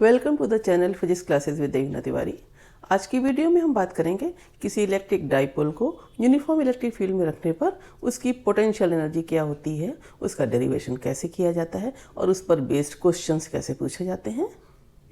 Welcome to the channel physics classes with Devna Tiwari. आज की video में हम बात करेंगे किसी इलेक्ट्रिक डाइपोल को यूनिफॉर्म इलेक्ट्रिक फील्ड में रखने पर उसकी पोटेंशियल एनर्जी क्या होती है, उसका डेरिवेशन कैसे किया जाता है और उस पर बेस्ड क्वेश्चंस कैसे पूछे जाते हैं।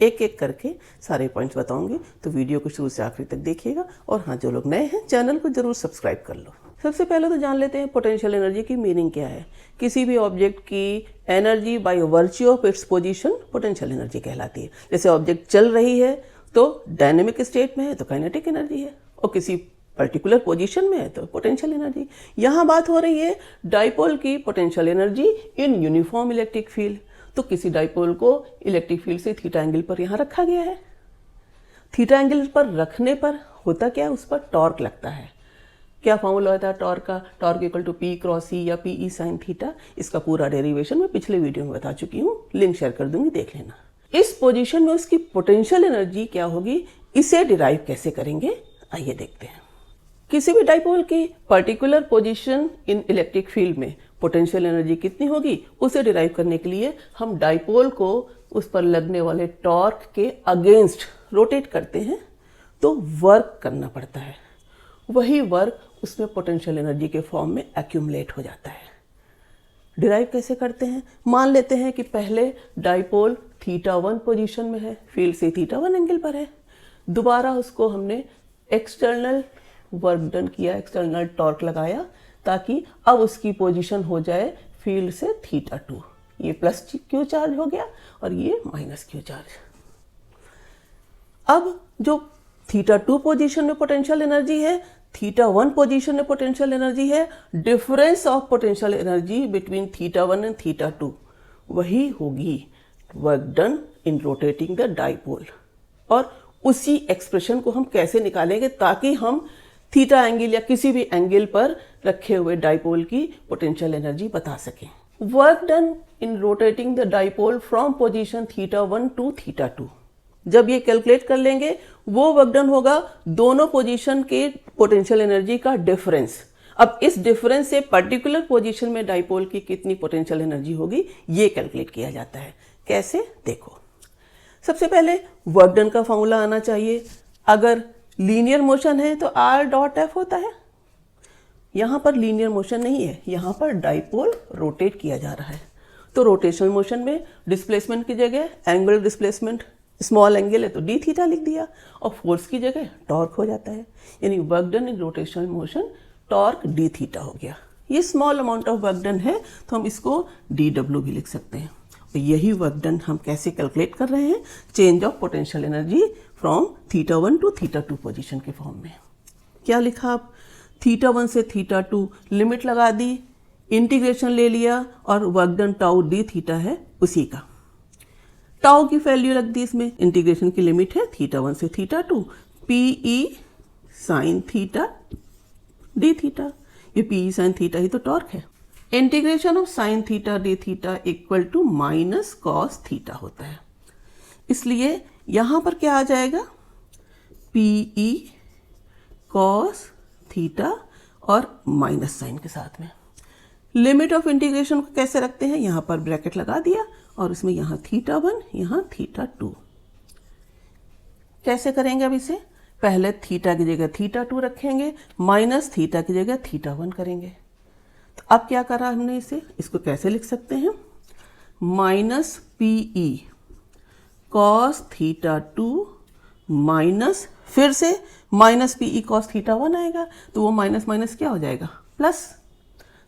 एक एक करके सारे पॉइंट्स बताऊंगी, तो वीडियो को शुरू से आखिरी तक देखिएगा। और हाँ, जो लोग नए हैं चैनल को जरूर सब्सक्राइब कर लो। सबसे पहले तो जान लेते हैं पोटेंशियल एनर्जी की मीनिंग क्या है। किसी भी ऑब्जेक्ट की energy by virtue of its position potential energy कहलाती है। जैसे ऑब्जेक्ट चल रही है तो डायनेमिक स्टेट में है तो काइनेटिक एनर्जी है, और किसी पर्टिकुलर पोजीशन में है तो पोटेंशियल एनर्जी। यहाँ बात हो रही है डाइपोल की potential energy in uniform electric field. तो किसी डाइपोल को इलेक्ट्रिक फील्ड से थीटा एंगल पर यहाँ रखा गया है। थीटा एंगल पर रखने पर होता क्या है, उस पर टॉर्क लगता है। क्या फॉर्मूला होता है टॉर्क का? Torque equal to P cross C या पी ई साइन थीटा। इसका पूरा डेरिवेशन मैं पिछले वीडियो में बता चुकी हूँ, लिंक शेयर कर दूंगी, देख लेना। इस पोजीशन में उसकी पोटेंशियल एनर्जी क्या होगी, इसे डिराइव कैसे करेंगे, आइए देखते हैं। किसी भी डाइपोल की particular position in electric field में पोटेंशियल एनर्जी कितनी होगी, उसे डिराइव करने के लिए हम डाइपोल को उस पर लगने वाले टॉर्क के अगेंस्ट रोटेट करते हैं, तो वर्क करना पड़ता है। वही वर्क उसमें पोटेंशियल एनर्जी के फॉर्म में एक्यूमुलेट हो जाता है। डिराइव कैसे करते हैं? मान लेते हैं कि पहले डाइपोल θ1 पोजीशन में है, फील्ड से θ1 एंगल पर है। दोबारा उसको हमने एक्सटर्नल वर्क डन किया, एक्सटर्नल टॉर्क लगाया, ताकि अब उसकी पोजीशन हो जाए फील्ड से θ2। ये प्लस क्यू चार्ज हो गया और ये माइनस क्यू चार्ज। अब जो θ2 पोजीशन में पोटेंशियल एनर्जी है, θ1 पोजीशन में पोटेंशियल एनर्जी है, difference of potential energy between θ1 and θ2 वही होगी work done in rotating the dipole. और उसी एक्सप्रेशन को हम कैसे निकालेंगे ताकि हम थीटा एंगल या किसी भी एंगल पर रखे हुए डाइपोल की पोटेंशियल एनर्जी बता सकें। Work done in rotating the dipole from position θ1 to θ2, जब ये कैलकुलेट कर लेंगे वो वर्क डन होगा दोनों पोजीशन के पोटेंशियल एनर्जी का डिफरेंस। अब इस डिफरेंस से पर्टिकुलर पोजीशन में डाइपोल की कितनी पोटेंशियल एनर्जी होगी ये कैलकुलेट किया जाता है। कैसे, देखो। सबसे पहले वर्क डन का फॉर्मूला आना चाहिए। अगर लीनियर मोशन है तो आर डॉट एफ होता है। यहां पर लीनियर मोशन नहीं है, यहां पर डाइपोल रोटेट किया जा रहा है, तो रोटेशनल मोशन में डिस्प्लेसमेंट की जगह एंगुलर डिस्प्लेसमेंट, स्मॉल एंगल है तो डी थीटा लिख दिया, और फोर्स की जगह टॉर्क हो जाता है। यानी work done in rotational motion torque D theta हो गया। ये small amount of work done है तो हम इसको डी डब्ल्यू भी लिख सकते हैं। और यही वर्क डन हम कैसे कैलकुलेट कर रहे हैं, change of potential energy from θ1 to θ2 position के फॉर्म में। क्या लिखा आप? θ1 से θ2 लिमिट लगा दी, इंटीग्रेशन ले लिया, और work done tau D theta है उसी का। टाउ की वैल्यू रख दी, इसमें इंटीग्रेशन की लिमिट है θ1 से θ2 P E sine theta D theta. ये पी ई साइन थीटा ही तो टॉर्क है। Integration of sine theta D theta equal to minus cos theta होता है। इसलिए यहां पर क्या आ जाएगा, पी ई कॉस थीटा और माइनस साइन के साथ में। लिमिट ऑफ इंटीग्रेशन को कैसे रखते हैं, यहां पर ब्रैकेट लगा दिया और इसमें यहां θ1 यहां θ2। कैसे करेंगे अब इसे? पहले थीटा की जगह θ2 रखेंगे, माइनस थीटा की जगह θ1 करेंगे। तो अब क्या करा हमने इसे, इसको कैसे लिख सकते हैं, minus P E cos θ2 minus, फिर से माइनस पी ई कॉस θ1 आएगा, तो वो माइनस माइनस क्या हो जाएगा, प्लस।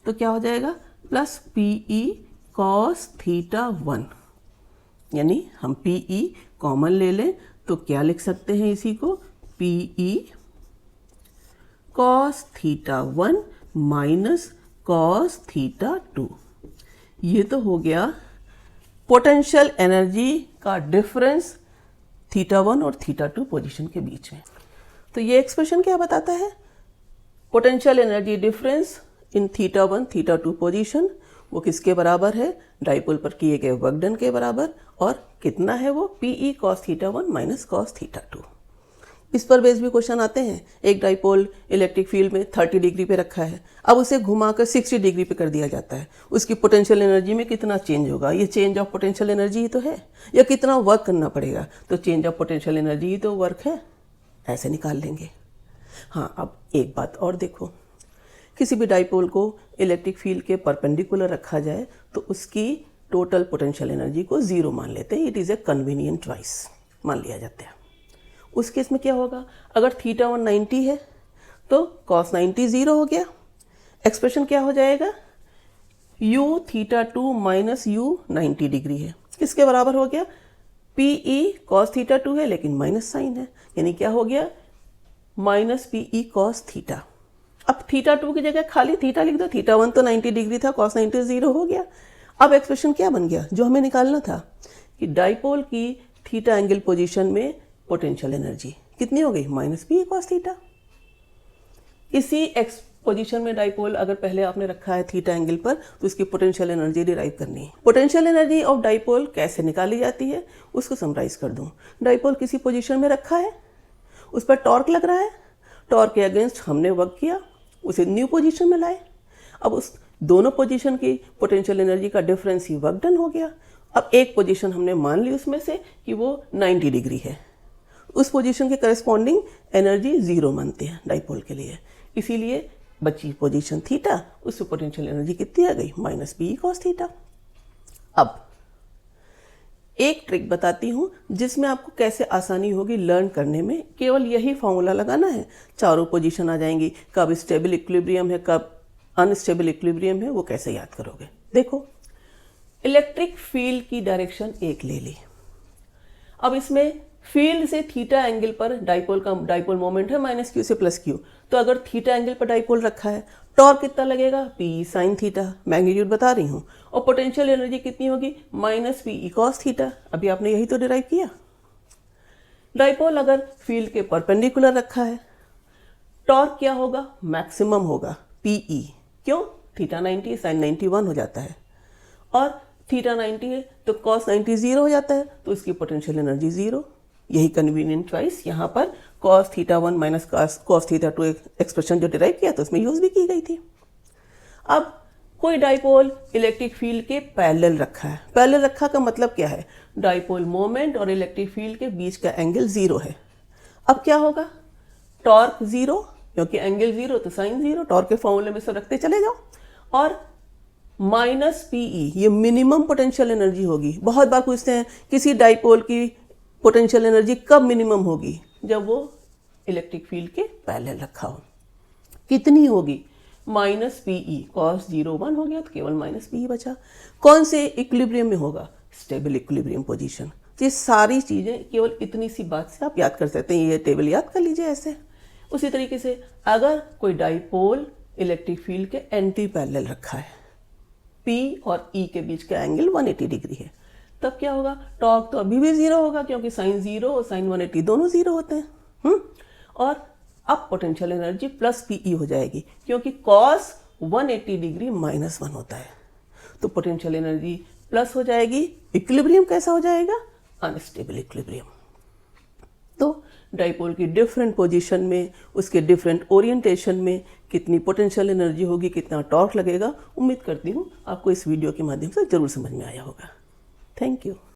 तो क्या हो जाएगा, प्लस पी ई कॉस θ1। यानी हम पी ई कॉमन ले लें तो क्या लिख सकते हैं इसी को, P E cos θ1 minus cos θ2। ये तो हो गया पोटेंशियल एनर्जी का डिफरेंस θ1 और θ2 पोजीशन के बीच में। तो ये एक्सप्रेशन क्या बताता है, potential energy difference in θ1 θ2 position वो किसके बराबर है, डाइपोल पर किए गए वर्क डन के बराबर। और कितना है वो, P E cos θ1 minus cos θ2। इस पर बेस भी क्वेश्चन आते हैं। एक डाइपोल इलेक्ट्रिक फील्ड में 30 डिग्री पे रखा है, अब उसे घुमाकर 60 डिग्री पे कर दिया जाता है, उसकी पोटेंशियल एनर्जी में कितना चेंज होगा? ये चेंज ऑफ पोटेंशियल एनर्जी ही तो है, या कितना वर्क करना पड़ेगा? तो चेंज ऑफ पोटेंशियल एनर्जी ही तो वर्क है, ऐसे निकाल लेंगे। हाँ, अब एक बात और देखो, किसी भी डाइपोल को इलेक्ट्रिक फील्ड के परपेंडिकुलर रखा जाए तो उसकी टोटल पोटेंशियल एनर्जी को 0 मान लेते हैं। It is a convenient choice मान लिया जाता है। उस केस में क्या होगा? अगर थीटा 1 90 है तो कॉस 90 0 हो गया। एक्सप्रेशन क्या हो जाएगा? u theta 2 minus u 90 degree है, किसके बराबर हो गया? PE कॉस थीटा 2 है लेकिन माइनस साइन है, यानी क्या हो गया? Minus PE cos theta. अब थीटा 2 की जगह खाली थीटा लिख दो, थीटा 1 तो 90 डिग्री था, कॉस 90 0 हो गया। अब एक्सप्रेशन क्या बन गया जो हमें निकालना था कि डाइपोल की थीटा एंगल पोजीशन में पोटेंशियल एनर्जी कितनी हो गई? Minus PE cos theta. इसी पोजीशन में डाइपोल अगर पहले आपने रखा है थीटा एंगल पर तो उसकी पोटेंशियल एनर्जी डिराइव करनी है। पोटेंशियल एनर्जी ऑफ डाइपोल कैसे निकाली जाती है उसको समराइज कर दूं। डाइपोल किसी पोजीशन में रखा है, उस पर टॉर्क लग रहा है, टॉर्क के अगेंस्ट हमने वर्क किया, उसे न्यू पोजीशन में लाए। अब उस दोनों पोजीशन की पोटेंशियल एनर्जी का डिफरेंस ही वर्क डन हो गया। अब एक पोजीशन हमने मान ली उसमें से कि वो 90 डिग्री है, उस पोजीशन के करस्पॉन्डिंग एनर्जी 0 मानते हैं डाइपोल के लिए, इसीलिए बची पोजीशन थीटा, उससे पोटेंशियल एनर्जी कितनी आ गई? Minus PE cos theta. अब एक ट्रिक बताती हूँ जिसमें आपको कैसे आसानी होगी लर्न करने में। केवल यही फॉर्मूला लगाना है, चारों पोजीशन आ जाएंगी। कब स्टेबल इक्विलिब्रियम है, कब अनस्टेबल इक्विलिब्रियम है, वो कैसे याद करोगे? देखो, इलेक्ट्रिक फील्ड की डायरेक्शन एक ले ली। अब इसमें फील्ड से थीटा एंगल पर डाइपोल मोमेंट है माइनस क्यू से प्लस क्यू, तो अगर थीटा एंगल पर डाइपोल रखा है, टॉर्क कितना लगेगा? PE साइन थीटा, मैग्नीट्यूड बता रही हूँ, और पोटेंशियल एनर्जी कितनी होगी? Minus PE cos theta. अभी आपने यही तो डिराइव किया। डाइपोल अगर फील्ड के परपेंडिकुलर रखा है, टॉर्क क्या होगा? मैक्सिमम होगा PE। क्यों? थीटा 90 साइन 91 हो जाता है, और थीटा 90 है तो कॉस 90 0 हो जाता है, तो इसकी पोटेंशियल एनर्जी 0। यही कन्वीनियंट चॉइस यहाँ पर cos theta 1 minus cos theta 2 expression जो डिराइव किया तो उसमें यूज भी की गई थी। अब कोई डाइपोल इलेक्ट्रिक फील्ड के पैरेलल रखा है। पैरेलल रखा का मतलब क्या है? डाइपोल मोमेंट और इलेक्ट्रिक फील्ड के बीच का एंगल 0 है। अब क्या होगा? टॉर्क 0, क्योंकि एंगल 0 तो साइन 0, टॉर्क के फॉर्मूले में सब रखते चले जाओ, और माइनस PE, ये मिनिमम पोटेंशियल एनर्जी होगी। बहुत बार पूछते हैं किसी डाइपोल की पोटेंशियल एनर्जी कब मिनिमम होगी? जब वो इलेक्ट्रिक फील्ड के पैरेलल रखा हो। कितनी होगी? माइनस PE कॉस 01 हो गया तो केवल माइनस PE बचा। कौन से इक्विलिब्रियम में होगा? Stable equilibrium position. ये सारी चीज़ें केवल इतनी सी बात से आप याद कर सकते हैं। ये टेबल याद कर लीजिए ऐसे। उसी तरीके से अगर कोई डाइपोल इलेक्ट्रिक फील्ड के एंटी पैरेलल रखा है, P और E के बीच का एंगल 180 डिग्री है, तब क्या होगा? टॉर्क तो अभी भी 0 होगा, क्योंकि साइन 0 और साइन 180 दोनों 0 होते हैं। और अब पोटेंशियल एनर्जी प्लस PE हो जाएगी, क्योंकि कॉस 180 डिग्री माइनस 1 होता है, तो पोटेंशियल एनर्जी प्लस हो जाएगी। इक्विलिब्रियम कैसा हो जाएगा? Unstable equilibrium. तो डाइपोल की डिफरेंट पोजीशन में, उसके डिफरेंट ओरिएंटेशन में कितनी पोटेंशियल एनर्जी होगी, कितना टॉर्क लगेगा, उम्मीद करती हूँ आपको इस वीडियो के माध्यम से जरूर समझ में आया होगा। Thank you.